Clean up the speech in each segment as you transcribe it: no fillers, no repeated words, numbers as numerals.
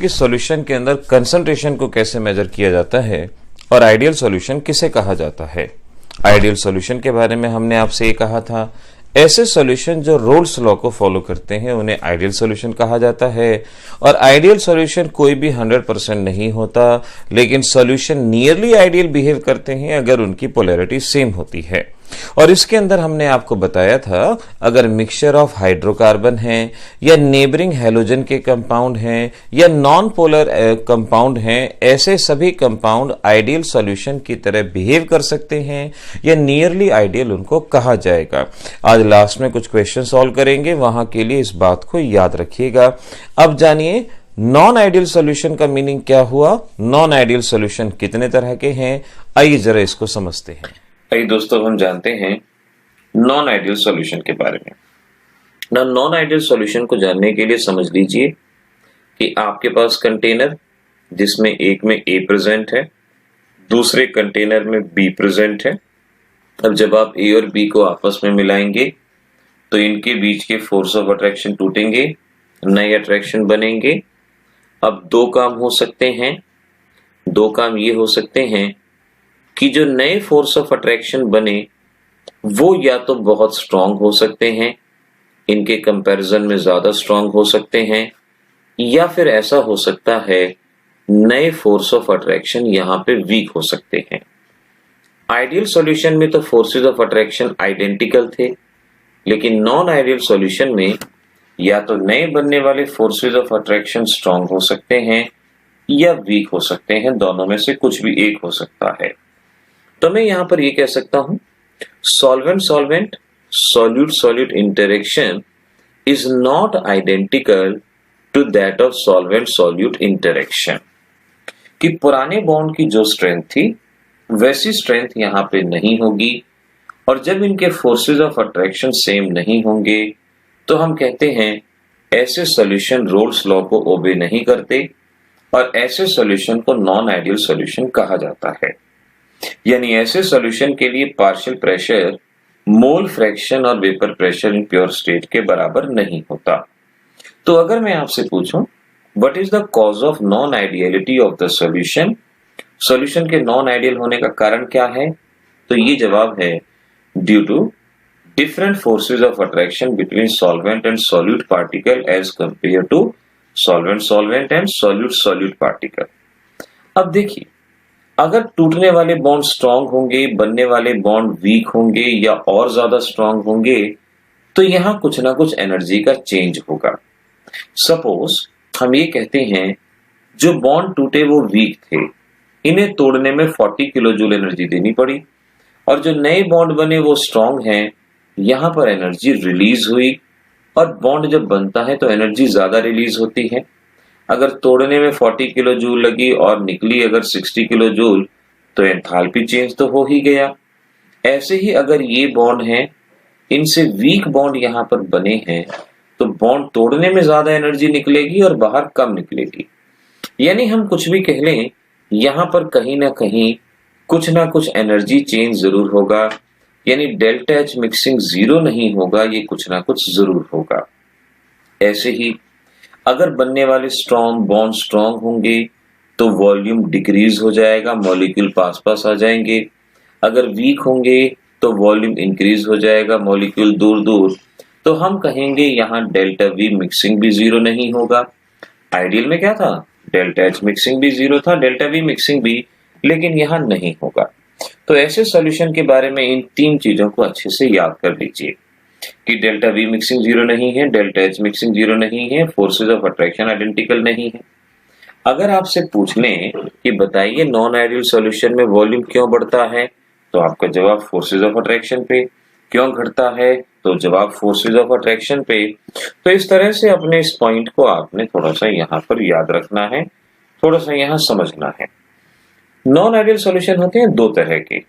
कि सॉल्यूशन के अंदर कंसंट्रेशन को कैसे मेजर किया जाता है और आइडियल सॉल्यूशन किसे कहा जाता है। आइडियल सॉल्यूशन के बारे में हमने आपसे ये कहा था, ऐसे सॉल्यूशन जो रोल्स लॉ को फॉलो करते हैं उन्हें आइडियल सॉल्यूशन कहा जाता है। और आइडियल सॉल्यूशन कोई भी 100% नहीं होता, लेकिन सॉल्यूशन नियरली आइडियल बिहेव करते हैं अगर उनकी पोलैरिटी सेम होती है। और इसके अंदर हमने आपको बताया था, अगर मिक्सचर ऑफ हाइड्रोकार्बन है या नेबरिंग हैलोजन के कंपाउंड हैं या नॉन पोलर कंपाउंड हैं, ऐसे सभी कंपाउंड आइडियल सॉल्यूशन की तरह बिहेव कर सकते हैं या नियरली आइडियल उनको कहा जाएगा। आज लास्ट में कुछ क्वेश्चन सॉल्व करेंगे, वहां के लिए इस बात को याद रखिएगा। अब जानिए नॉन आइडियल सॉल्यूशन का मीनिंग क्या हुआ, नॉन आइडियल सॉल्यूशन कितने तरह के हैं, आइए जरा इसको समझते हैं। आइए दोस्तों, हम जानते हैं नॉन आइडियल सॉल्यूशन के बारे में। ना नॉन आइडियल सॉल्यूशन को जानने के लिए समझ लीजिए कि आपके पास कंटेनर जिसमें एक में A प्रेजेंट है, दूसरे कंटेनर में B प्रेजेंट है। अब जब आप A और B को आपस में मिलाएंगे तो इनके बीच के फोर्स ऑफ अट्रैक्शन टूटेंगे, नए अट्रैक्शन बनेंगे। अब दो काम हो सकते हैं, दो काम ये हो सकते हैं कि जो नए फोर्स ऑफ अट्रैक्शन बने वो या तो बहुत स्ट्रांग हो सकते हैं, इनके कंपैरिजन में ज्यादा स्ट्रांग हो सकते हैं, या फिर ऐसा हो सकता है नए फोर्स ऑफ अट्रैक्शन यहां पे वीक हो सकते हैं। आइडियल सॉल्यूशन में तो फोर्सेस ऑफ अट्रैक्शन आइडेंटिकल थे, लेकिन नॉन आइडियल सॉल्यूशन में या तो नए बनने वाले फोर्सेस ऑफ अट्रैक्शन स्ट्रांग हो सकते हैं या वीक हो सकते हैं, दोनों में से कुछ भी एक हो सकता है। तो मैं यहां पर ये कह सकता हूं, solvent solvent solute solute interaction is not identical to that of solvent solute interaction. कि पुराने बॉन्ड की जो स्ट्रेंथ थी वैसी स्ट्रेंथ यहां पे नहीं होगी, और जब इनके फोर्सेस ऑफ अट्रैक्शन सेम नहीं होंगे तो हम कहते हैं ऐसे सॉल्यूशन रोल्स लॉ को ओबे नहीं करते, और ऐसे सॉल्यूशन को नॉन आइडियल सॉल्यूशन कहा जाता है। यानी ऐसे सॉल्यूशन के लिए पार्शियल प्रेशर मोल फ्रैक्शन और vapour pressure in pure state के बराबर नहीं होता। तो अगर मैं आपसे पूछूं what is the cause of non ideality of the solution, solution के नॉन आइडियल होने का कारण क्या है, तो ये जवाब है due to different forces of attraction between solvent and solute particle as compare to solvent solvent and solute solute particle. अब देखिए, अगर टूटने वाले बॉन्ड स्ट्रांग होंगे, बनने वाले बॉन्ड वीक होंगे या और ज्यादा स्ट्रांग होंगे, तो यहां कुछ ना कुछ एनर्जी का चेंज होगा। सपोज हम ये कहते हैं जो बॉन्ड टूटे वो वीक थे, इन्हें तोड़ने में 40 किलो जूल एनर्जी देनी पड़ी, और जो नए बॉन्ड बने वो स्ट्रांग हैं, यहां पर एनर्जी रिलीज हुई, और बॉन्ड जब बनता है तो एनर्जी ज्यादा रिलीज होती है। अगर तोड़ने में 40 किलो जूल लगी और निकली अगर 60 किलो जूल, तो एंथैल्पी चेंज तो हो ही गया। ऐसे ही अगर ये बॉन्ड हैं, इनसे वीक बॉन्ड यहां पर बने हैं, तो बॉन्ड तोड़ने में ज्यादा एनर्जी निकलेगी और बाहर कम निकलेगी। यानी हम कुछ भी कह लें, यहां पर कहीं ना कहीं कुछ ना कुछ एनर्जी चेंज जरूर होगा। यानी डेल्टा एच मिक्सिंग जीरो नहीं होगा, ये कुछ ना कुछ जरूर होगा। ऐसे ही अगर बनने वाले स्ट्रॉन्ग बॉन्ड स्ट्रॉन्ग होंगे तो वॉल्यूम डिक्रीज हो जाएगा, मॉलिक्यूल पास पास आ जाएंगे। अगर वीक होंगे तो वॉल्यूम इंक्रीज हो जाएगा, मॉलिक्यूल दूर दूर। तो हम कहेंगे यहाँ डेल्टा वी मिक्सिंग भी जीरो नहीं होगा। आइडियल में क्या था, डेल्टा एच मिक्सिंग भी जीरो था, डेल्टा वी मिक्सिंग भी, लेकिन यहाँ नहीं होगा। तो ऐसे सॉल्यूशन के बारे में इन तीन चीजों को अच्छे से याद कर लीजिए कि डेल्टा वी मिक्सिंग जीरो नहीं है, डेल्टा एच मिक्सिंग जीरो नहीं है, फोर्सेस ऑफ अट्रैक्शन आइडेंटिकल नहीं है। अगर आपसे पूछ लें कि बताइए नॉन आइडियल सॉल्यूशन में वॉल्यूम क्यों बढ़ता है, तो आपका जवाब फोर्सेस ऑफ अट्रैक्शन पे। क्यों घटता है, तो जवाब फोर्सेस ऑफ अट्रैक्शन पे। तो इस तरह से अपने इस पॉइंट को आपने थोड़ा सा यहाँ पर याद रखना है, थोड़ा सा यहाँ समझना है। नॉन आइडियल सॉल्यूशन होते हैं दो तरह के,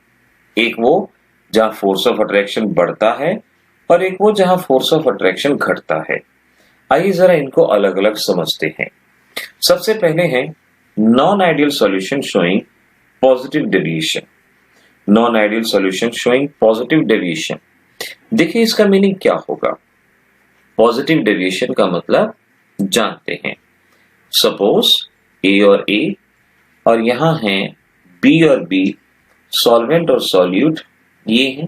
एक वो जहां फोर्स ऑफ अट्रैक्शन बढ़ता है और एक वो जहां फोर्स ऑफ अट्रैक्शन घटता है। आइए जरा इनको अलग अलग समझते हैं। सबसे पहले है non ideal solution showing positive deviation. Non ideal solution showing positive deviation, देखिए इसका मीनिंग क्या होगा। पॉजिटिव डेविएशन का मतलब जानते हैं। सपोज ए और ए, और यहां है बी और बी, सॉल्वेंट और सॉल्यूट ये हैं।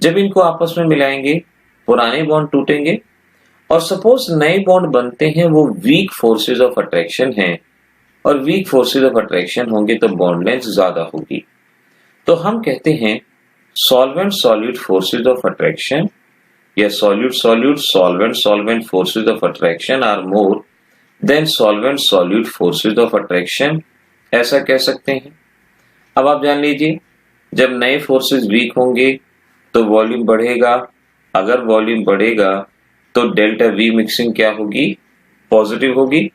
जब इनको आपस में मिलाएंगे पुराने बॉन्ड टूटेंगे, और सपोज नए बॉन्ड बनते हैं वो वीक फोर्सेस ऑफ अट्रैक्शन हैं, और वीक फोर्सेस ऑफ अट्रैक्शन होंगे तो बॉन्ड लेंथ ज्यादा होगी। तो हम कहते हैं solvent solute forces of attraction या solute solute solvent solvent forces of attraction are more than solvent solute forces of attraction, ऐसा कह सकते हैं। अब आप जान लीजिए, जब नए फोर्सेस वीक होंगे तो वॉल्यूम बढ़ेगा, अगर वॉल्यूम बढ़ेगा तो डेल्टा वी मिक्सिंग क्या होगी, पॉजिटिव होगी।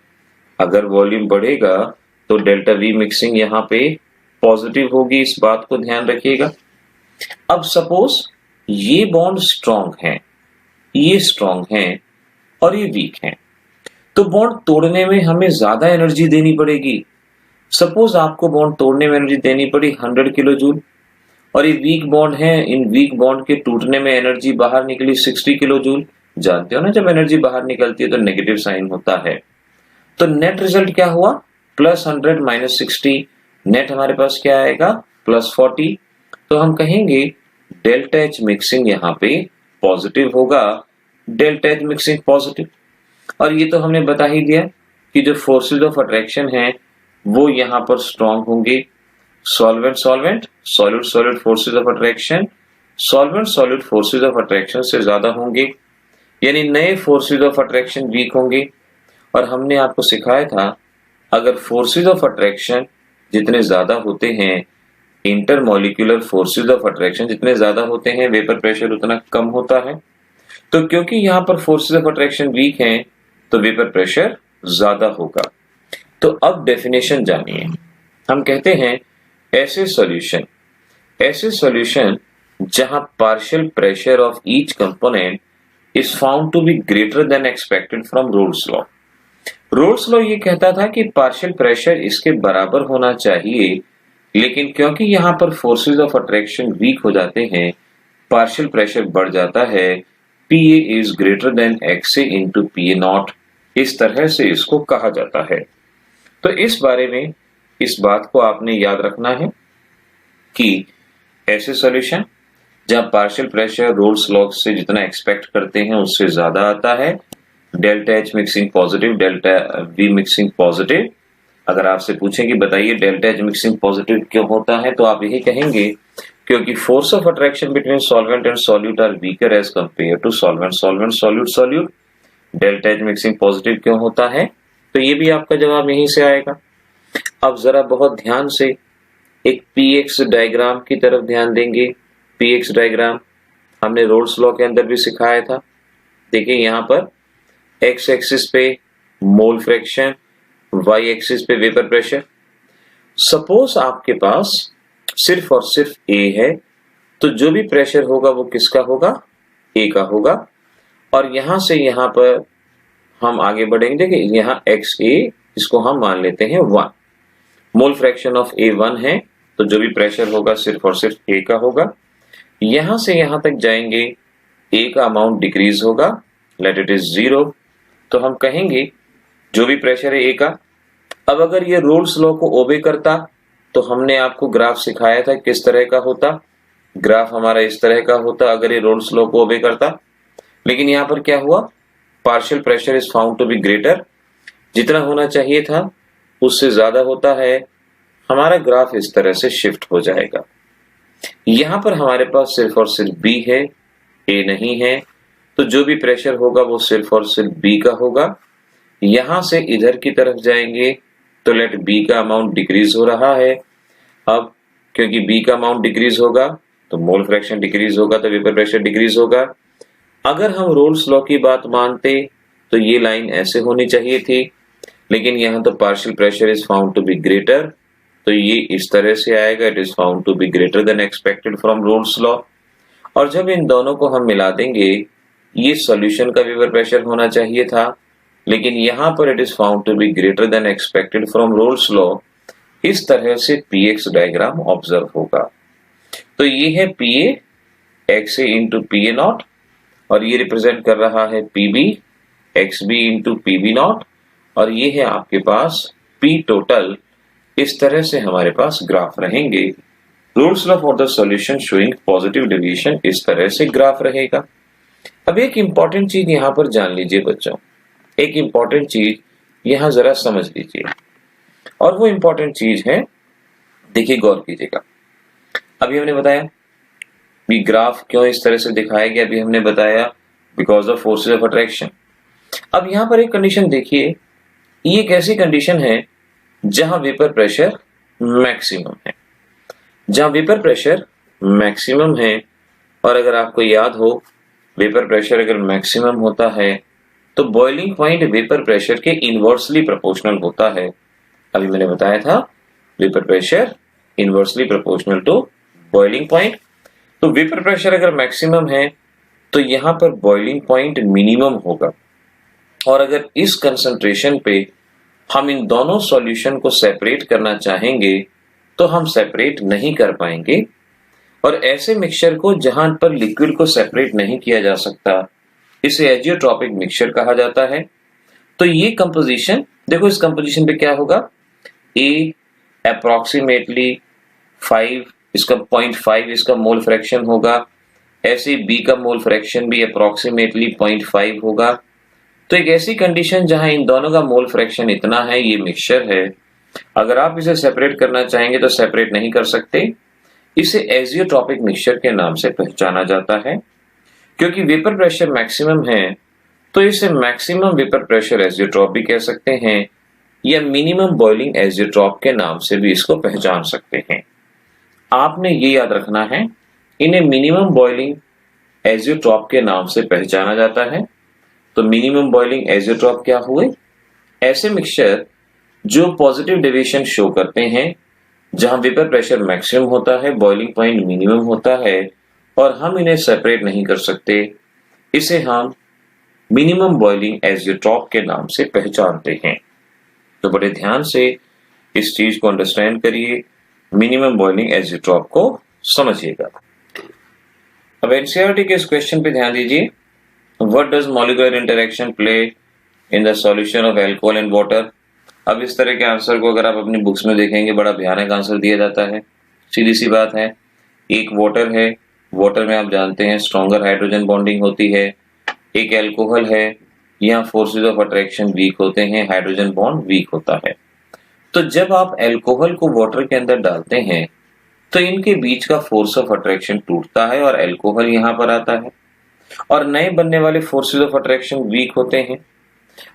अगर वॉल्यूम बढ़ेगा तो डेल्टा वी मिक्सिंग यहाँ पे पॉजिटिव होगी, इस बात को ध्यान रखिएगा। अब सपोज ये बॉन्ड स्ट्रॉन्ग है, ये स्ट्रॉन्ग है और ये वीक है, तो बॉन्ड तोड़ने में हमें ज्यादा एनर्जी देनी पड़ेगी। सपोज आपको बॉन्ड तोड़ने में एनर्जी देनी पड़ी 100 किलो जूल, और ये वीक बॉन्ड है, इन वीक बॉन्ड के टूटने में एनर्जी बाहर निकली 60 किलो जूल। जानते हो ना, जब एनर्जी बाहर निकलती है तो नेगेटिव साइन होता है। तो नेट रिजल्ट क्या हुआ, +100 -60, नेट हमारे पास क्या आएगा, +40। तो हम कहेंगे डेल्टा एच मिक्सिंग यहाँ पे पॉजिटिव होगा, डेल्टा एच मिक्सिंग पॉजिटिव। और ये तो हमने बता ही दिया कि जो फोर्सेस ऑफ अट्रैक्शन है वो यहाँ पर स्ट्रॉन्ग होंगे। Solvent solvent solute solute forces of attraction, solvent solute forces of attraction से ज्यादा होंगे, यानी नए फोर्सेस ऑफ अट्रैक्शन वीक होंगे। और हमने आपको सिखाया था अगर फोर्सेस ऑफ अट्रैक्शन जितने ज्यादा होते हैं, इंटरमॉलिक्यूलर फोर्सेस ऑफ अट्रैक्शन जितने ज्यादा होते हैं, वेपर प्रेशर उतना कम होता है। तो क्योंकि यहाँ पर फोर्सेस ऑफ अट्रैक्शन वीक हैं तो वेपर प्रेशर ज्यादा होगा। तो अब डेफिनेशन जानिए। हम कहते हैं ऐसे सॉल्यूशन जहां partial pressure of each component is found to be greater than expected from Raoult's law. Raoult's law ये कहता था कि पार्शियल प्रेशर इसके बराबर होना चाहिए, लेकिन क्योंकि यहां पर फोर्सेस ऑफ अट्रैक्शन वीक हो जाते हैं, पार्शियल प्रेशर बढ़ जाता है। PA is greater than XA into PA not, इस तरह से इसको कहा जाता है। तो इस बारे में इस बात को आपने याद रखना है कि ऐसे सॉल्यूशन जहां पार्शियल प्रेशर रोल्स लॉ से जितना एक्सपेक्ट करते हैं उससे ज्यादा आता है, delta H mixing positive, delta we mixing positive. अगर आपसे पूछें कि बताइए डेल्टा एच मिक्सिंग पॉजिटिव क्यों होता है, तो आप यही कहेंगे क्योंकि force of attraction between solvent and solute are weaker as compare to solvent solvent solute solute. Delta H mixing positive क्यों होता है, तो ये भी आपका जवाब यहीं से आएगा। अब जरा बहुत ध्यान से एक पीएक्स डायग्राम की तरफ ध्यान देंगे। पीएक्स डायग्राम हमने रोल्स लॉ के अंदर भी सिखाया था। देखिए यहाँ पर एक्स एक्सिस पे मोल फ्रैक्शन, वाई एक्सिस पे वेपर प्रेशर। सपोज आपके पास सिर्फ और सिर्फ ए है, तो जो भी प्रेशर होगा वो किसका होगा, ए का होगा। और यहां से यहां पर हम आगे बढ़ेंगे। देखिए यहाँ एक्स ए, इसको हम मान लेते हैं 1, मोल फ्रैक्शन ऑफ ए 1 है, तो जो भी प्रेशर होगा सिर्फ और सिर्फ ए का होगा। यहां से यहां तक जाएंगे, ए का अमाउंट डिक्रीज होगा, लेट इट इज 0, तो हम कहेंगे जो भी प्रेशर है ए का। अब अगर ये रोल्स लॉ को ओबे करता तो हमने आपको ग्राफ सिखाया था किस तरह का होता, ग्राफ हमारा इस तरह का होता अगर ये रोल्स लॉ को ओबे करता। लेकिन यहां पर क्या हुआ, partial pressure is found to be greater, जितना होना चाहिए था उससे ज्यादा होता है, हमारा ग्राफ इस तरह से शिफ्ट हो जाएगा। यहां पर हमारे पास सिर्फ और सिर्फ बी है, ए नहीं है, तो जो भी प्रेशर होगा वो सिर्फ और सिर्फ बी का होगा। यहां से इधर की तरफ जाएंगे तो लेट बी का अमाउंट डिक्रीज हो रहा है। अब क्योंकि बी का अमाउंट डिक्रीज होगा तो मोल फ्रैक्शन डिक्रीज होगा, तो वेपर प्रेशर डिक्रीज होगा। अगर हम रोल्स लॉ की बात मानते तो ये लाइन ऐसे होनी चाहिए थी, लेकिन यहां तो partial pressure is found to be greater, तो ये इस तरह से आएगा, it is found to be greater than expected from Raoult's law. और जब इन दोनों को हम मिला देंगे, ये सॉल्यूशन का वेपर प्रेशर होना चाहिए था, लेकिन यहां पर it is found to be greater than expected from Raoult's law. इस तरह से पीएक्स डायग्राम ऑब्जर्व होगा। तो ये है P A x A into P A naught, और ये रिप्रेजेंट कर रहा है P B x B into P B naught, और ये है आपके पास P टोटल। इस तरह से हमारे पास ग्राफ रहेंगे। Rules law for the solution showing positive deviation, इस तरह से ग्राफ रहेगा। अब एक इंपॉर्टेंट चीज यहां पर जान लीजिए बच्चों, एक इंपॉर्टेंट चीज यहां जरा समझ लीजिए, और वो इंपॉर्टेंट चीज है, देखिए गौर कीजिएगा। अभी हमने बताया कि ग्राफ क्यों इस तरह से दिखाया गया, अभी हमने बताया because of forces of attraction. अब यहां पर एक कंडीशन देखिए, ये एक ऐसी कंडीशन है जहां वेपर प्रेशर मैक्सिमम है, जहां वेपर प्रेशर मैक्सिमम है। और अगर आपको याद हो, वेपर प्रेशर अगर मैक्सिमम होता है तो बॉइलिंग पॉइंट वेपर प्रेशर के इनवर्सली प्रोपोर्शनल होता है। अभी मैंने बताया था vapour pressure inversely proportional to boiling point. तो वेपर प्रेशर अगर मैक्सिमम है तो यहां पर बॉइलिंग पॉइंट मिनिमम होगा। और अगर इस कंसंट्रेशन पे हम इन दोनों सॉल्यूशन को सेपरेट करना चाहेंगे तो हम सेपरेट नहीं कर पाएंगे। और ऐसे मिक्सचर को जहां पर लिक्विड को सेपरेट नहीं किया जा सकता, इसे एजियोट्रॉपिक मिक्सचर कहा जाता है। तो ये कंपोजिशन देखो, इस कंपोजिशन पे क्या होगा, ए अप्रोक्सीमेटली 5, इसका 0.5 इसका मोल फ्रैक्शन होगा, ऐसे बी का मोल फ्रैक्शन भी अप्रोक्सीमेटली 0.5 होगा। तो एक ऐसी कंडीशन जहां इन दोनों का मोल फ्रैक्शन इतना है, ये मिक्सचर है, अगर आप इसे सेपरेट करना चाहेंगे तो सेपरेट नहीं कर सकते। इसे एजियोट्रॉपिक मिक्सचर के नाम से पहचाना जाता है। क्योंकि वेपर प्रेशर मैक्सिमम है तो इसे मैक्सिमम वेपर प्रेशर एजियोट्रॉप भी कह सकते हैं, या मिनिमम बॉइलिंग एजियोट्रॉप के नाम से भी इसको पहचान सकते हैं। आपने ये याद रखना है, इन्हें मिनिमम बॉइलिंग एजियोट्रॉप के नाम से पहचाना जाता है। तो मिनिमम बॉइलिंग एजियोट्रॉप क्या हुए, ऐसे मिक्सचर जो पॉजिटिव डेविएशन शो करते हैं, जहां वेपर प्रेशर मैक्सिमम होता है, बॉइलिंग पॉइंट मिनिमम होता है और हम इन्हें सेपरेट नहीं कर सकते, इसे हम मिनिमम बॉइलिंग एजियोट्रॉप के नाम से पहचानते हैं। तो बड़े ध्यान से इस चीज को अंडरस्टैंड करिए, मिनिमम बॉइलिंग एजियोट्रॉप को समझिएगा। अब एनसीईआरटी के इस क्वेश्चन पे ध्यान दीजिए, what does molecular interaction play in the solution of alcohol and water. अब इस तरह के आंसर को अगर आप अपनी बुक्स में देखेंगे, बड़ा भयानक आंसर दिया जाता है। सीधी सी बात है, एक वाटर है, वाटर में आप जानते हैं स्ट्रॉन्गर हाइड्रोजन बॉन्डिंग होती है। एक अल्कोहल है, यहाँ फोर्सेज ऑफ अट्रैक्शन वीक होते हैं, हाइड्रोजन बॉन्ड वीक होता है। तो जब आप अल्कोहल को वाटर के अंदर डालते हैं तो इनके बीच का फोर्स ऑफ अट्रैक्शन टूटता है और अल्कोहल यहाँ पर आता है, और नए बनने वाले फोर्सेज ऑफ अट्रैक्शन वीक होते हैं।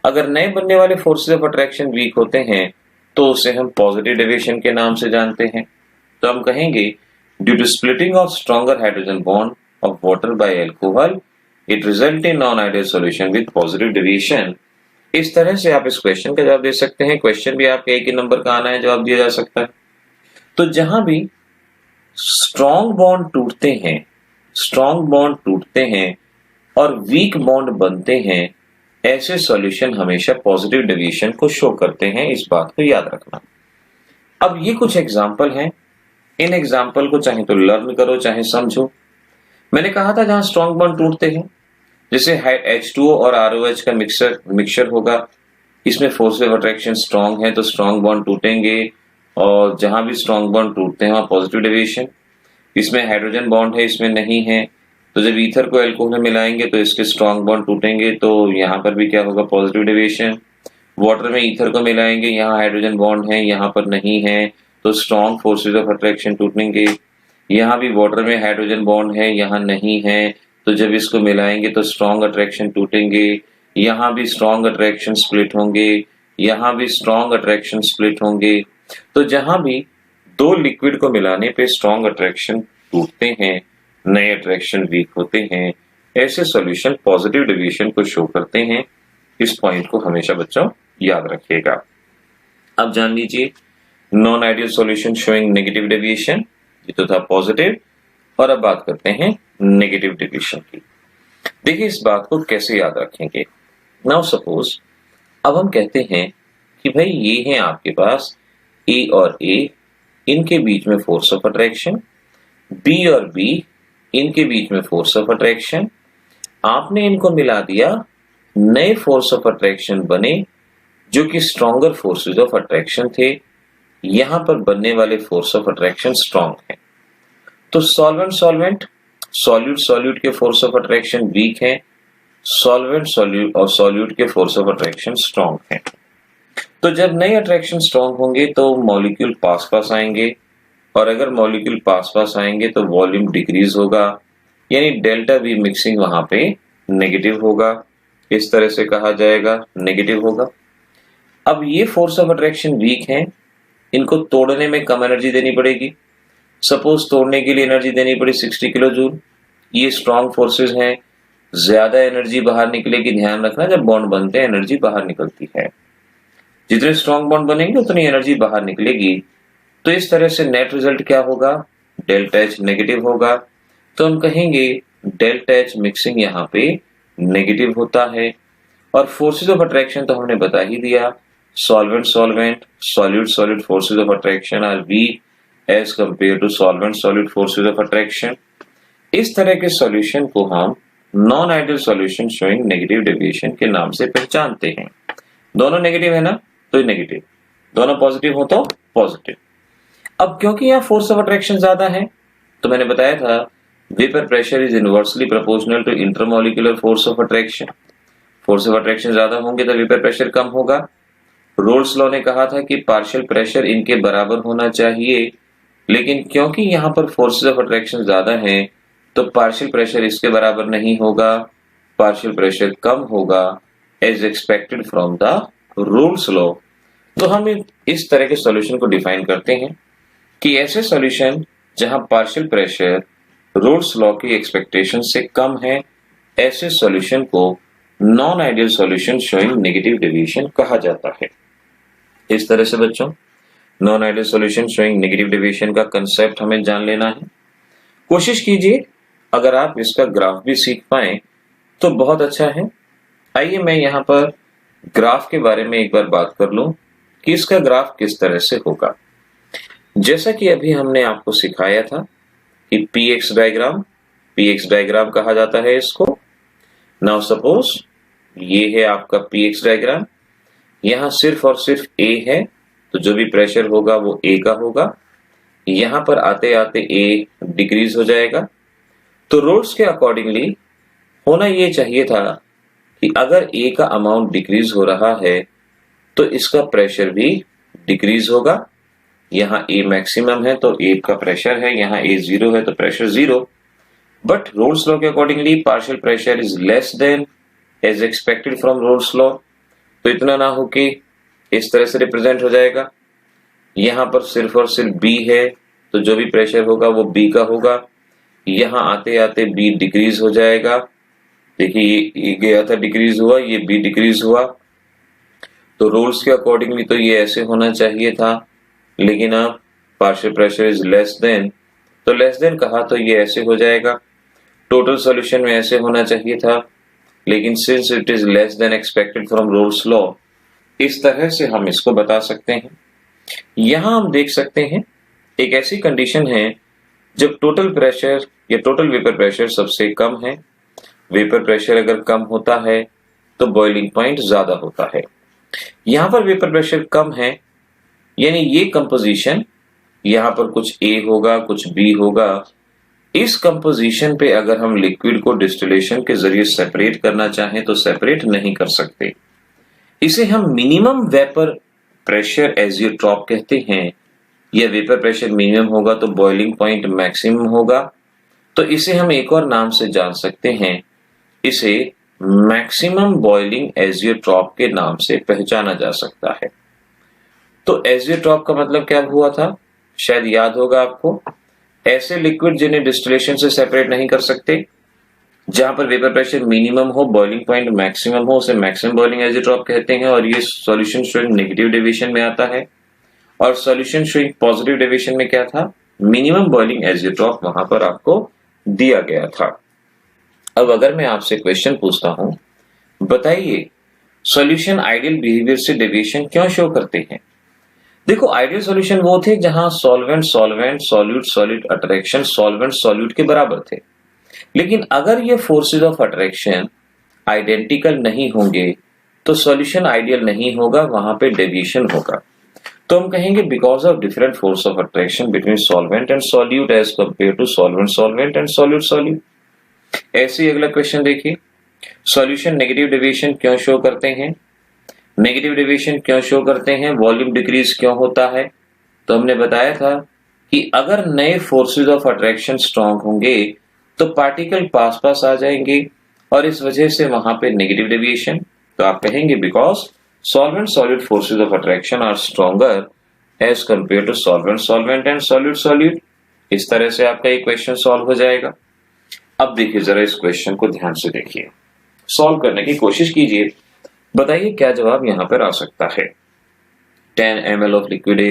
अगर नए बनने वाले फोर्सेज ऑफ अट्रैक्शन वीक होते हैं तो उसे हम पॉजिटिव डेविएशन के नाम से जानते हैं। तो हम कहेंगे due to splitting of stronger hydrogen bond of water by alcohol it result in non ideal solution with positive deviation. इस तरह से आप इस क्वेश्चन का जवाब दे सकते हैं। क्वेश्चन भी आपके एक ही नंबर का आना है, जवाब दिया जा सकता है। तो जहां भी स्ट्रॉन्ग बॉन्ड टूटते हैं और वीक बॉन्ड बनते हैं, ऐसे सॉल्यूशन हमेशा पॉजिटिव डेविएशन को शो करते हैं, इस बात को याद रखना। अब ये कुछ एग्जाम्पल हैं, इन एग्जाम्पल को चाहे तो लर्न करो चाहे समझो। मैंने कहा था जहां स्ट्रॉन्ग बॉन्ड टूटते हैं, जैसे H2O और ROH का मिक्सचर होगा, इसमें फोर्स ऑफ अट्रैक्शन स्ट्रॉन्ग है तो स्ट्रॉन्ग बॉन्ड टूटेंगे, और जहां भी स्ट्रॉन्ग बॉन्ड टूटते हैं वहां पॉजिटिव डेविएशन। इसमें हाइड्रोजन बॉन्ड है, इसमें नहीं है, तो जब ईथर को एल्कोहल में मिलाएंगे तो इसके स्ट्रॉन्ग बॉन्ड टूटेंगे, तो यहाँ पर भी क्या होगा, पॉजिटिव डेविएशन। वाटर में ईथर को मिलाएंगे, यहाँ हाइड्रोजन बॉन्ड है, यहाँ पर नहीं है, तो स्ट्रॉन्ग फोर्सेज ऑफ अट्रैक्शन टूटेंगे। यहाँ भी वाटर में हाइड्रोजन बॉन्ड है, यहाँ नहीं है, तो जब इसको मिलाएंगे तो स्ट्रॉन्ग अट्रैक्शन टूटेंगे। यहाँ भी स्ट्रॉन्ग अट्रैक्शन स्प्लिट होंगे, यहाँ भी स्ट्रॉन्ग अट्रैक्शन स्प्लिट होंगे। तो जहां भी दो लिक्विड को मिलाने पे स्ट्रॉन्ग अट्रैक्शन टूटते हैं, नए अट्रैक्शन वीक होते हैं, ऐसे सॉल्यूशन पॉजिटिव डेविएशन को शो करते हैं। इस पॉइंट को हमेशा बच्चों याद रखिएगा। अब जान लीजिए non ideal solution showing negative deviation, ये तो था पॉजिटिव, और अब बात करते हैं नेगेटिव डेविएशन की। देखिए इस बात को कैसे याद रखेंगे। नाउ सपोज अब हम कहते हैं कि भाई ये है आपके पास ए और ए, इनके बीच में फोर्स ऑफ अट्रैक्शन, बी और बी, इनके बीच में फोर्स ऑफ अट्रैक्शन। आपने इनको मिला दिया, नए फोर्स ऑफ अट्रैक्शन बने, जो कि स्ट्रॉन्गर फोर्सेस ऑफ अट्रैक्शन थे, यहां पर बनने वाले फोर्स ऑफ अट्रैक्शन स्ट्रॉन्ग है। तो सॉल्वेंट सॉल्वेंट, सॉल्यूट सॉल्यूट के फोर्स ऑफ अट्रैक्शन वीक है, सॉल्वेंट सॉल्यूट और सॉल्यूट के फोर्स ऑफ अट्रैक्शन स्ट्रॉन्ग है। तो जब नए अट्रैक्शन स्ट्रॉन्ग होंगे तो मॉलिक्यूल पास पास आएंगे, और अगर मॉलिक्यूल पास पास आएंगे तो वॉल्यूम डिक्रीज होगा, यानी डेल्टा वी मिक्सिंग वहां पे नेगेटिव होगा। इस तरह से कहा जाएगा नेगेटिव होगा। अब ये फोर्स ऑफ अट्रैक्शन वीक है, इनको तोड़ने में कम एनर्जी देनी पड़ेगी। सपोज तोड़ने के लिए एनर्जी देनी पड़ी 60 किलो जूल। ये स्ट्रॉन्ग फोर्सेस हैं, ज्यादा एनर्जी बाहर निकलेगी। ध्यान रखना, जब बॉन्ड बनते हैं एनर्जी बाहर निकलती है, जितने स्ट्रॉन्ग बॉन्ड बनेंगे उतनी एनर्जी बाहर निकलेगी। तो इस तरह से नेट रिजल्ट क्या होगा, डेल्टा एच नेगेटिव होगा। तो हम कहेंगे डेल्टा एच मिक्सिंग यहाँ पे नेगेटिव होता है। और फोर्सेस ऑफ अट्रैक्शन तो हमने बता ही दिया, solvent solvent, solute solute forces of attraction are weak as compare to solvent solute forces of attraction. इस तरह के सॉल्यूशन को हम non ideal solution showing negative deviation के नाम से पहचानते हैं। दोनों नेगेटिव है ना, तो नेगेटिव, दोनों पॉजिटिव हो तो पॉजिटिव। अब क्योंकि यहाँ फोर्स ऑफ अट्रैक्शन ज्यादा है, तो मैंने बताया था vapour pressure is inversely proportional to intermolecular force of attraction. Force of attraction ज्यादा होंगे तो वेपर प्रेशर कम होगा। रोल्स लॉ ने कहा था कि पार्शियल प्रेशर इनके बराबर होना चाहिए, लेकिन क्योंकि यहाँ पर फोर्सेस ऑफ अट्रैक्शन ज्यादा हैं तो पार्शियल प्रेशर इसके बराबर नहीं होगा, पार्शियल प्रेशर कम होगा as expected from the Raoult's law. तो हम इस तरह के सॉल्यूशन को डिफाइन करते हैं कि ऐसे सॉल्यूशन जहां पार्शियल प्रेशर रोल्स लॉ की एक्सपेक्टेशन से कम है, ऐसे सॉल्यूशन को non ideal solution showing negative deviation कहा जाता है। इस तरह से बच्चों non ideal solution showing negative deviation का कंसेप्ट हमें जान लेना है। कोशिश कीजिए अगर आप इसका ग्राफ भी सीख पाए तो बहुत अच्छा है। आइए मैं यहाँ पर ग्राफ के बारे में एक बार बात कर लूं कि इसका ग्राफ किस तरह से होगा। जैसा कि अभी हमने आपको सिखाया था कि पीएक्स डायग्राम कहा जाता है इसको। नाउ सपोज ये है आपका पीएक्स डायग्राम, यहां सिर्फ और सिर्फ ए है, तो जो भी प्रेशर होगा वो ए का होगा। यहां पर आते आते ए डिक्रीज हो जाएगा। तो रोल्स के अकॉर्डिंगली होना ये चाहिए था कि अगर ए का अमाउंट डिक्रीज हो रहा है तो इसका प्रेशर भी डिक्रीज होगा। यहाँ ए मैक्सिमम है तो ए का प्रेशर है, यहाँ ए जीरो है तो pressure zero. But Raoult's law के accordingly partial pressure is less than as expected from Raoult's law. तो इतना ना हो कि इस तरह से रिप्रेजेंट हो जाएगा। यहाँ पर सिर्फ और सिर्फ बी है तो जो भी प्रेशर होगा वो बी का होगा। यहाँ आते आते बी डिक्रीज हो जाएगा। देखिए ये गया था डिक्रीज हुआ, ये बी डिक्रीज हुआ। तो रोल्स के अकॉर्डिंगली तो ये ऐसे होना चाहिए था, लेकिन अब partial pressure is less then, तो लेस देन कहा तो ये ऐसे हो जाएगा। टोटल सॉल्यूशन में ऐसे होना चाहिए था, लेकिन since it is less then expected from Raoult's law, इस तरह से हम इसको बता सकते हैं। यहां हम देख सकते हैं एक ऐसी कंडीशन है जब टोटल प्रेशर या टोटल वेपर प्रेशर सबसे कम है। वेपर प्रेशर अगर कम होता है तो बॉइलिंग पॉइंट ज्यादा होता है। यहां पर वेपर प्रेशर कम है, यानी ये कंपोजिशन यहां पर कुछ ए होगा कुछ बी होगा। इस कंपोजिशन पे अगर हम लिक्विड को डिस्टिलेशन के जरिए सेपरेट करना चाहें तो सेपरेट नहीं कर सकते। इसे हम मिनिमम वेपर प्रेशर एजियोट्रॉप कहते हैं। यह वेपर प्रेशर मिनिमम होगा तो बॉइलिंग पॉइंट मैक्सिमम होगा। तो इसे हम एक और नाम से जान सकते हैं, इसे मैक्सिमम बॉइलिंग एजियोट्रॉप के नाम से पहचाना जा सकता है। तो एजियोट्रॉप का मतलब क्या हुआ था, शायद याद होगा आपको, ऐसे लिक्विड जिन्हें डिस्टिलेशन से सेपरेट नहीं कर सकते, जहां पर वेपर प्रेशर मिनिमम हो बॉइलिंग पॉइंट मैक्सिमम हो, उसे मैक्सिमम बॉइलिंग एजियोट्रॉप कहते हैं। और ये सॉल्यूशन शोइंग नेगेटिव डेविएशन में आता है। और सॉल्यूशन शोइंग पॉजिटिव डेविएशन में क्या था, मिनिमम बॉइलिंग एजियोट्रॉप वहां पर आपको दिया गया था। अब अगर मैं आपसे क्वेश्चन पूछता हूं, बताइए सॉल्यूशन आइडियल बिहेवियर से डेविएशन क्यों शो करते हैं। देखो आइडियल सॉल्यूशन वो थे जहां solvent solvent, solute solute attraction solvent solute के बराबर थे। लेकिन अगर ये फोर्सेस ऑफ अट्रैक्शन आइडेंटिकल नहीं होंगे तो सॉल्यूशन आइडियल नहीं होगा, वहां पे डेविएशन होगा। तो हम कहेंगे because of different force of attraction between solvent and solute as compare to solvent solvent and solute solute. ऐसे ही अगला क्वेश्चन देखिए, सॉल्यूशन नेगेटिव डेविएशन क्यों शो करते हैं? नेगेटिव डेविएशन क्यों शो करते हैं? वॉल्यूम डिक्रीज क्यों होता है? तो हमने बताया था कि अगर नए फोर्सेस ऑफ अट्रैक्शन स्ट्रांग होंगे तो पार्टिकल पास पास आ जाएंगे और इस वजह से वहां पे नेगेटिव डेविएशन। तो आप कहेंगे because solvent solute forces of attraction are stronger as compare to solvent solvent and solute solute. इस तरह से आपका ये क्वेश्चन सॉल्व हो जाएगा। अब देखिए जरा इस क्वेश्चन को ध्यान से देखिए, सॉल्व करने की कोशिश कीजिए, बताइए क्या जवाब यहां पर आ सकता है। 10 ml of liquid A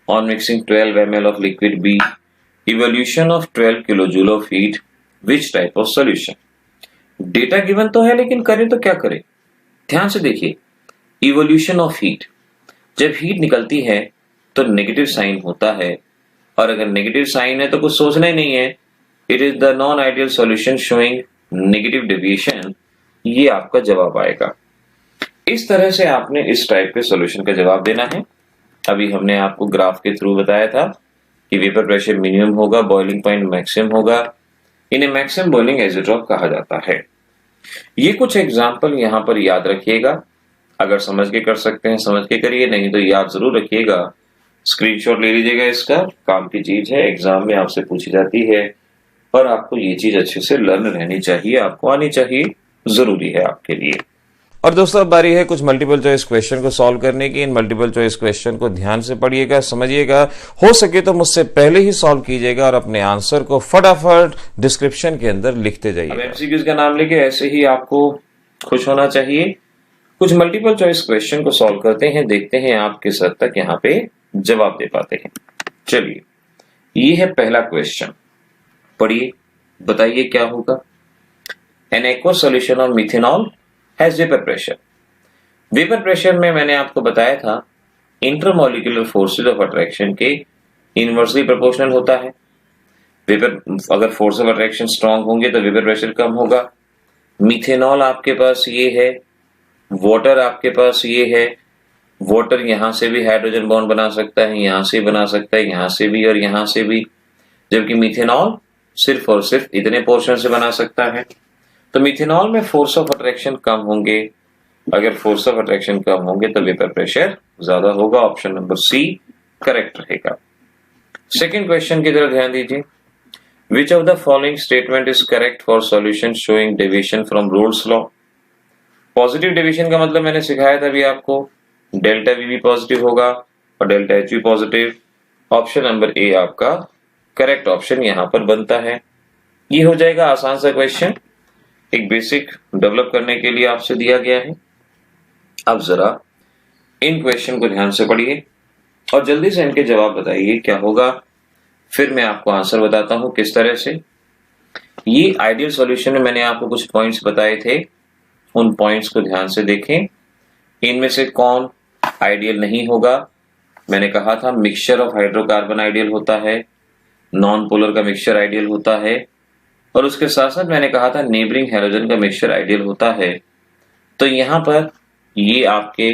on mixing 12 ml of liquid B, evolution of 12 kilojoule of heat, which type of solution? Data given तो है लेकिन करें तो क्या करें? ध्यान से देखिए, इवोल्यूशन ऑफ हीट, जब हीट निकलती है तो नेगेटिव साइन होता है, और अगर नेगेटिव साइन है तो कुछ सोचना ही नहीं है, it is the non ideal solution showing negative deviation. ये आपका जवाब आएगा। इस तरह से आपने इस टाइप के सॉल्यूशन का जवाब देना है। अभी हमने आपको ग्राफ के थ्रू बताया था कि वेपर प्रेशर मिनिमम होगा, बॉइलिंग पॉइंट मैक्सिमम होगा, इन्हें मैक्सिमम बॉइलिंग आइसोटोप कहा जाता है। ये कुछ एग्जाम्पल यहां पर याद रखिएगा, अगर समझ के कर सकते हैं समझ के करिए, नहीं तो याद जरूर रखिएगा, स्क्रीनशॉट ले लीजिएगा, इसका काम की चीज है, एग्जाम में आपसे पूछी जाती है और आपको ये चीज अच्छे से लर्न रहनी चाहिए, आपको आनी चाहिए, जरूरी है आपके लिए। और दोस्तों अब बारी है कुछ मल्टीपल चॉइस क्वेश्चन को सॉल्व करने की। इन मल्टीपल चॉइस क्वेश्चन को ध्यान से पढ़िएगा, समझिएगा, हो सके तो मुझसे पहले ही सॉल्व कीजिएगा और अपने आंसर को फटाफट डिस्क्रिप्शन के अंदर लिखते जाइए। एमसीक्यूज का नाम लेके ऐसे ही आपको खुश होना चाहिए। कुछ मल्टीपल चॉइस क्वेश्चन को सॉल्व करते हैं, देखते हैं आप किस हद तक यहाँ पे जवाब दे पाते हैं। चलिए, ये है पहला क्वेश्चन, पढ़िए, बताइए क्या होगा। N aqua solution of methanol has vapour pressure. Vapour pressure में मैंने आपको बताया था इंटरमॉलिक्यूलर फोर्सेज ऑफ अट्रैक्शन के इनवर्सली प्रोपोर्शनल होता है। वेपर अगर फोर्स ऑफ अट्रैक्शन स्ट्रांग होंगे तो वेपर प्रेशर कम होगा। मिथेनॉल आपके पास ये है, वाटर आपके पास ये है, वाटर यहां से भी हाइड्रोजन बॉन्ड बना सकता है, यहां से बना सकता है, यहां से भी और यहां से भी, जबकि मिथेनॉल सिर्फ और सिर्फ इतने पोर्शन से बना सकता है। तो मिथेनॉल में फोर्स ऑफ अट्रैक्शन कम होंगे, अगर फोर्स ऑफ अट्रैक्शन कम होंगे तो वेपर प्रेशर ज्यादा होगा। ऑप्शन नंबर सी करेक्ट रहेगा। सेकंड क्वेश्चन की तरफ ध्यान दीजिए, which of the following statement is correct for solution showing deviation from Raoult's law. Positive deviation का मतलब मैंने सिखाया था अभी आपको, डेल्टा वी भी पॉजिटिव होगा और डेल्टा एच भी पॉजिटिव। ऑप्शन नंबर ए आपका करेक्ट ऑप्शन यहां पर बनता है। ये हो जाएगा आसान सा क्वेश्चन, एक बेसिक डेवलप करने के लिए आपसे दिया गया है। अब जरा इन क्वेश्चन को ध्यान से पढ़िए और जल्दी से इनके जवाब बताइए क्या होगा, फिर मैं आपको आंसर बताता हूं किस तरह से। ये आइडियल सॉल्यूशन में मैंने आपको कुछ पॉइंट्स बताए थे, उन पॉइंट्स को ध्यान से देखें। इनमें से कौन आइडियल नहीं होगा? मैंने कहा था मिक्सचर ऑफ हाइड्रोकार्बन आइडियल होता है, नॉन पोलर का मिक्सचर आइडियल होता है, और उसके साथ साथ मैंने कहा था नेबरिंग हैलोजन का मिक्सचर आइडियल होता है। तो यहां पर ये आपके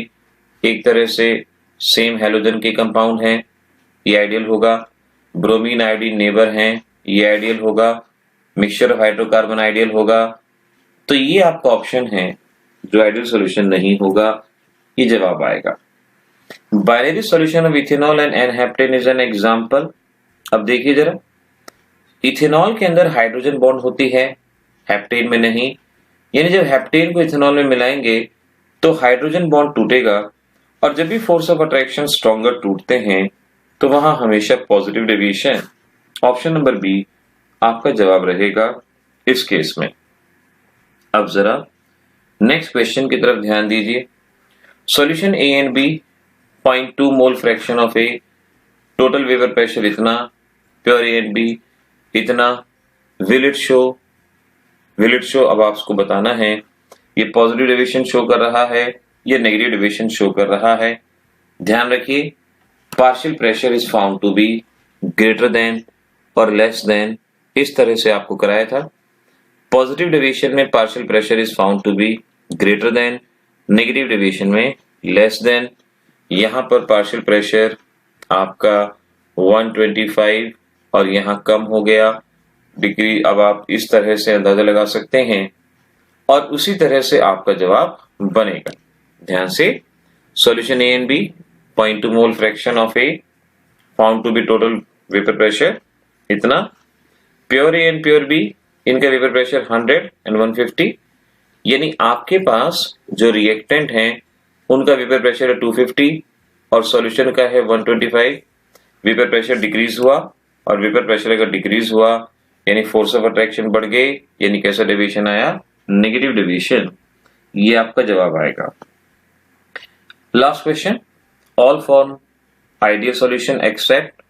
एक तरह से सेम हैलोजन के कंपाउंड हैं, ये आइडियल होगा। ब्रोमीन आयोडीन नेबर हैं, ये आइडियल होगा। मिक्सचर ऑफ हाइड्रोकार्बन आइडियल होगा। तो ये आपका ऑप्शन है जो आइडियल सॉल्यूशन नहीं होगा, ये जवाब आएगा। Binary solution of ethanol and n-heptane is an example. अब देखिए जरा, इथेनॉल के अंदर हाइड्रोजन बॉन्ड होती है, हेप्टेन में नहीं, यानी जब हेप्टेन को इथेनॉल में मिलाएंगे तो हाइड्रोजन बॉन्ड टूटेगा, और जब भी फोर्स ऑफ अट्रैक्शन स्ट्रॉन्गर टूटते हैं तो वहां हमेशा positive deviation. Option number B आपका जवाब रहेगा इस केस में। अब जरा नेक्स्ट क्वेश्चन की तरफ ध्यान दीजिए। Solution A and B, 0.2 mole fraction of A, total vapour pressure इतना, प्योर ए एंड बी इतना, will it show. Will it show अब आपको बताना है ये पॉजिटिव डेविएशन शो कर रहा है या नेगेटिव डेविएशन शो कर रहा है। ध्यान रखिए, partial pressure is found to be greater than और लेस देन, इस तरह से आपको कराया था। पॉजिटिव डेविएशन में partial pressure is found to be greater than negative deviation में लेस देन, यहां पर पार्शियल प्रेशर आपका 125 और यहां कम हो गया डिग्री। अब आप इस तरह से अंदाजा लगा सकते हैं और उसी तरह से आपका जवाब बनेगा। ध्यान से, solution A and B, 0.2 mole fraction of A found to be total vapour pressure इतना, pure A and pure B इनका वेपर प्रेशर 100 एंड 150, यानी आपके पास जो रिएक्टेंट हैं उनका वेपर प्रेशर है 250 और सॉल्यूशन का है 125। वेपर प्रेशर डिक्रीज हुआ और वेपर प्रेशर अगर डिक्रीज हुआ यानी फोर्स ऑफ अट्रैक्शन बढ़ गई, यानी कैसा डेविएशन आया, नेगेटिव डेविएशन। ये आपका जवाब आएगा। Last question, all form ideal solution except,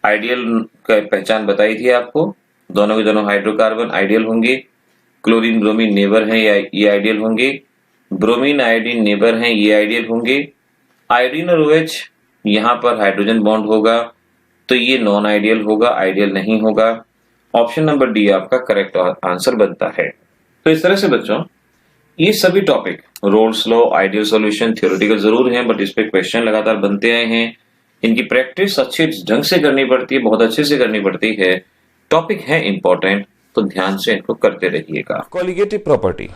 ideal का पहचान बताई थी आपको, दोनों के दोनों हाइड्रोकार्बन आइडियल होंगे, क्लोरीन ब्रोमीन नेबर हैं ये आइडियल होंगे, ब्रोमीन आयोडीन नेबर हैं ये आइडियल होंगे, आयोडीन और OH यहां पर हाइड्रोजन बॉन्ड होगा तो ये नॉन आइडियल होगा, आइडियल नहीं होगा। ऑप्शन नंबर डी आपका करेक्ट आंसर बनता है। तो इस तरह से बच्चों ये सभी topic roles law, ideal solution theoretical जरूर हैं, बट इस पे क्वेश्चन लगातार बनते आए हैं। इनकी प्रैक्टिस अच्छे ढंग से करनी पड़ती है, बहुत अच्छे से करनी पड़ती है। टॉपिक है इंपॉर्टेंट, तो ध्यान से इनको करते रहिएगा। कॉलिगेटिव प्रॉपर्टी,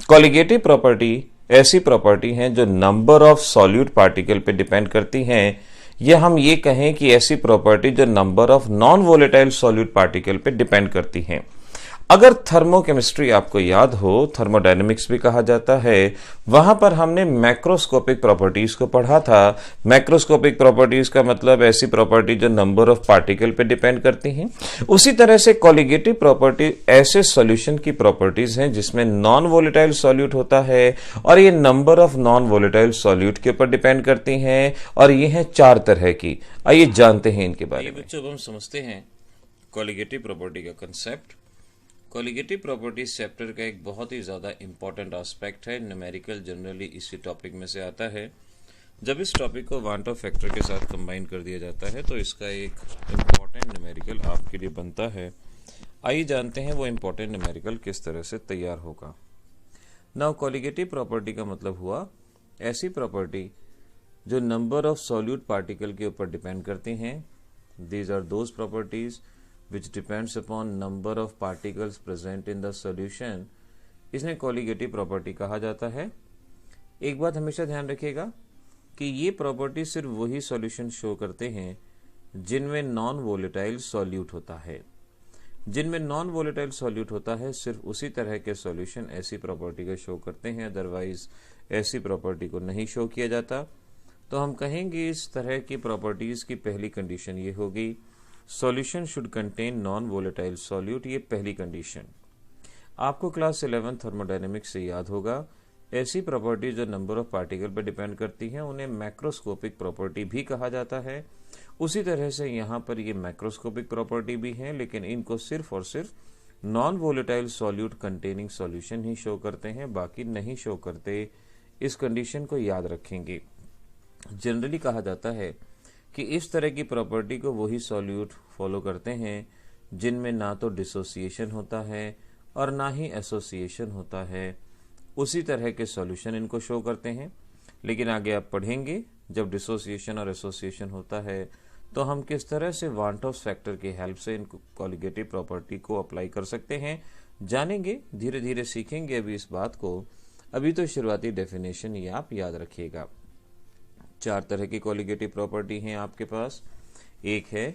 कॉलिगेटिव प्रॉपर्टी ऐसी प्रॉपर्टी है जो नंबर ऑफ सॉल्यूट पार्टिकल पे डिपेंड करती हैं, या हम ये कहें कि ऐसी प्रॉपर्टी जो number of non volatile solute particle पे डिपेंड करती हैं। अगर थर्मोकेमिस्ट्री आपको याद हो, थर्मोडायनेमिक्स भी कहा जाता है, वहां पर हमने मैक्रोस्कोपिक प्रॉपर्टीज को पढ़ा था। मैक्रोस्कोपिक प्रॉपर्टीज का मतलब ऐसी प्रॉपर्टी जो नंबर ऑफ पार्टिकल पे डिपेंड करती हैं। उसी तरह से कॉलिगेटिव प्रॉपर्टी ऐसे सॉल्यूशन की प्रॉपर्टीज हैं जिसमें नॉन वोलेटाइल सॉल्यूट होता है और ये number of non volatile solute के ऊपर डिपेंड करती हैं, और ये हैं 4 तरह की। आइए जानते हैं इनके बारे में। बच्चों, हम समझते हैं कॉलिगेटिव प्रॉपर्टी का कंसेप्ट। कॉलिगेटिव प्रॉपर्टीज चैप्टर का एक बहुत ही ज़्यादा इंपॉर्टेंट एस्पेक्ट है। न्यूमेरिकल जनरली इसी टॉपिक में से आता है। जब इस टॉपिक को वांट ऑफ फैक्टर के साथ कंबाइन कर दिया जाता है तो इसका एक इम्पॉर्टेंट न्यूमेरिकल आपके लिए बनता है। आइए जानते हैं वो इम्पॉर्टेंट न्यूमेरिकल किस तरह से तैयार होगा। नाउ कॉलिगेटिव प्रॉपर्टी का मतलब हुआ ऐसी प्रॉपर्टी जो नंबर ऑफ सॉल्यूट पार्टिकल के ऊपर डिपेंड करती हैं। These are those properties which depends upon number of particles present in the solution, इसमें कॉलिगेटिव प्रॉपर्टी कहा जाता है। एक बात हमेशा ध्यान रखिएगा कि ये प्रॉपर्टी सिर्फ वही सॉल्यूशन शो करते हैं जिनमें नॉन वोलेटाइल सॉल्यूट होता है। जिनमें नॉन वोलेटाइल सॉल्यूट होता है सिर्फ उसी तरह के सॉल्यूशन ऐसी प्रॉपर्टी को शो करते हैं, अदरवाइज ऐसी प्रॉपर्टी को नहीं शो किया जाता। तो हम कहेंगे इस तरह की प्रॉपर्टीज की पहली कंडीशन ये होगी, solution should contain non volatile solute. ये पहली कंडीशन आपको क्लास 11 थर्मोडायनेमिक्स से याद होगा। ऐसी प्रॉपर्टी जो नंबर ऑफ पार्टिकल पर डिपेंड करती हैं उन्हें मैक्रोस्कोपिक प्रॉपर्टी भी कहा जाता है। उसी तरह से यहाँ पर ये मैक्रोस्कोपिक प्रॉपर्टी भी हैं, लेकिन इनको सिर्फ और सिर्फ non volatile solute containing solution ही शो करते हैं, बाकी नहीं शो करते। इस कंडीशन को याद रखेंगे। जनरली कहा जाता है कि इस तरह की प्रॉपर्टी को वही सॉल्यूट फॉलो करते हैं जिनमें ना तो डिसोसिएशन होता है और ना ही एसोसिएशन होता है। उसी तरह के सॉल्यूशन इनको शो करते हैं। लेकिन आगे आप पढ़ेंगे जब डिसोसिएशन और एसोसिएशन होता है तो हम किस तरह से वांट ऑफ फैक्टर की हेल्प से इनको कॉलिगेटिव प्रॉपर्टी को अप्लाई कर सकते हैं, जानेंगे, धीरे धीरे सीखेंगे अभी इस बात को। अभी तो शुरुआती डेफिनेशन ये आप याद रखिएगा। 4 तरह की कॉलिगेटिव प्रॉपर्टी हैं आपके पास। एक है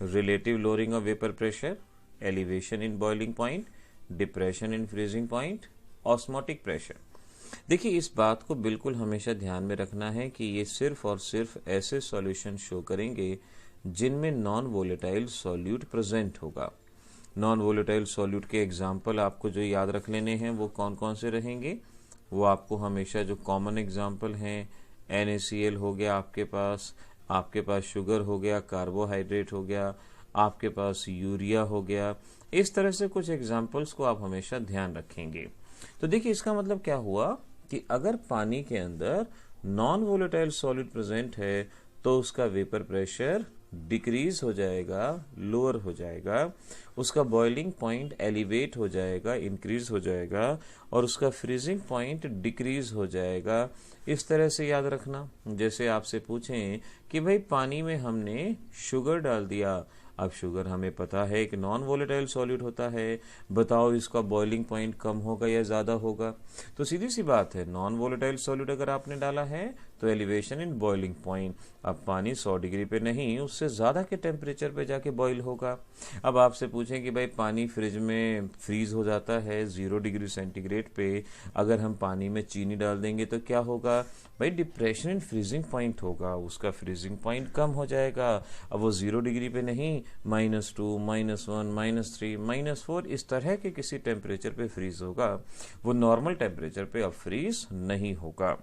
relative lowering of vapour pressure, elevation in boiling point, depression in freezing point, osmotic pressure. देखिए, इस बात को बिल्कुल हमेशा ध्यान में रखना है कि ये सिर्फ और सिर्फ ऐसे सॉल्यूशन शो करेंगे जिनमें नॉन वोलेटाइल सॉल्यूट प्रेजेंट होगा। नॉन वोलेटाइल सॉल्यूट के एग्जाम्पल आपको जो याद रख लेने हैं वो कौन कौन से रहेंगे, वो आपको हमेशा जो कॉमन एग्जाम्पल हैं, NaCl हो गया आपके पास शुगर हो गया, कार्बोहाइड्रेट हो गया, आपके पास यूरिया हो गया। इस तरह से कुछ एग्जाम्पल्स को आप हमेशा ध्यान रखेंगे। तो देखिए, इसका मतलब क्या हुआ कि अगर पानी के अंदर नॉन वोलेटाइल सॉल्यूट प्रेजेंट है तो उसका वेपर प्रेशर डिक्रीज हो जाएगा, लोअर हो जाएगा, उसका बॉइलिंग पॉइंट एलिवेट हो जाएगा, इंक्रीज हो जाएगा, और उसका फ्रीजिंग पॉइंट डिक्रीज हो जाएगा। इस तरह से याद रखना। जैसे आपसे पूछें कि भाई पानी में हमने शुगर डाल दिया, अब शुगर हमें पता है एक नॉन वोलेटाइल सॉल्यूट होता है, बताओ इसका बॉइलिंग पॉइंट कम होगा या ज़्यादा होगा? तो सीधी सी बात है, नॉन वोलेटाइल सॉल्यूट अगर आपने डाला है तो एलिवेशन इन बॉइलिंग पॉइंट। अब पानी 100 डिग्री पे नहीं, उससे ज़्यादा के टेम्परेचर पे जाके बॉईल होगा। अब आपसे पूछें कि भाई पानी फ्रिज में फ्रीज हो जाता है 0 डिग्री सेंटीग्रेड पे, अगर हम पानी में चीनी डाल देंगे तो क्या होगा? भाई डिप्रेशन इन फ्रीजिंग पॉइंट होगा, उसका फ्रीजिंग पॉइंट कम हो जाएगा। अब वो 0 डिग्री पे नहीं, -2, -1, -3, -4 इस तरह के किसी टेम्परेचर पे फ्रीज होगा, वो नॉर्मल टेम्परेचर पे अब फ्रीज नहीं होगा।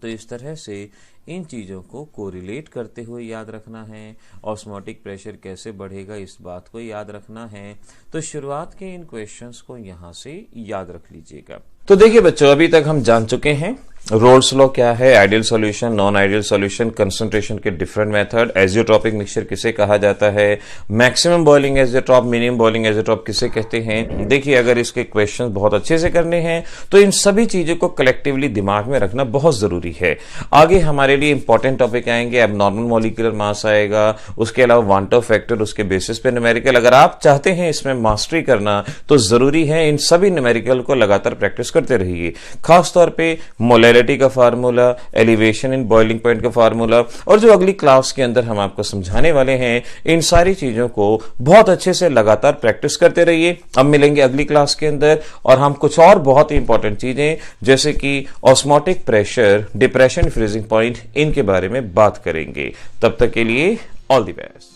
तो इस तरह से इन चीज़ों को कोरिलेट करते हुए याद रखना है। ऑस्मोटिक प्रेशर कैसे बढ़ेगा इस बात को याद रखना है। तो शुरुआत के इन क्वेश्चंस को यहाँ से याद रख लीजिएगा। तो देखिए बच्चों, अभी तक हम जान चुके हैं रोल्स लॉ क्या है, ideal solution, non ideal solution, concentration के डिफरेंट मेथड, एजियोट्रॉपिक मिक्सचर किसे कहा जाता है, maximum boiling azeotrope, minimum boiling azeotrope किसे कहते हैं। देखिए, अगर इसके क्वेश्चंस बहुत अच्छे से करने हैं तो इन सभी चीजों को कलेक्टिवली दिमाग में रखना बहुत जरूरी है। आगे हमारे लिए इंपॉर्टेंट टॉपिक आएंगे, अब नॉर्मल मॉलिक्यूलर मास आएगा, उसके अलावा वांटो फैक्टर, उसके बेसिस पे न्यूमेरिकल। अगर आप चाहते हैं इसमें मास्टरी करना तो जरूरी है इन सभी न्यूमेरिकल को लगातार प्रैक्टिस करते रहिए। खासतौर पे मोलैरिटी का formula, elevation in boiling point का फार्मूला, और जो अगली क्लास के अंदर हम आपको समझाने वाले हैं, इन सारी चीजों को बहुत अच्छे से लगातार प्रैक्टिस करते रहिए। अब मिलेंगे अगली क्लास के अंदर और हम कुछ और बहुत ही इंपॉर्टेंट चीजें जैसे कि osmotic pressure, depression, freezing point, इनके बारे में बात करेंगे। तब तक के लिए ऑल द बेस्ट।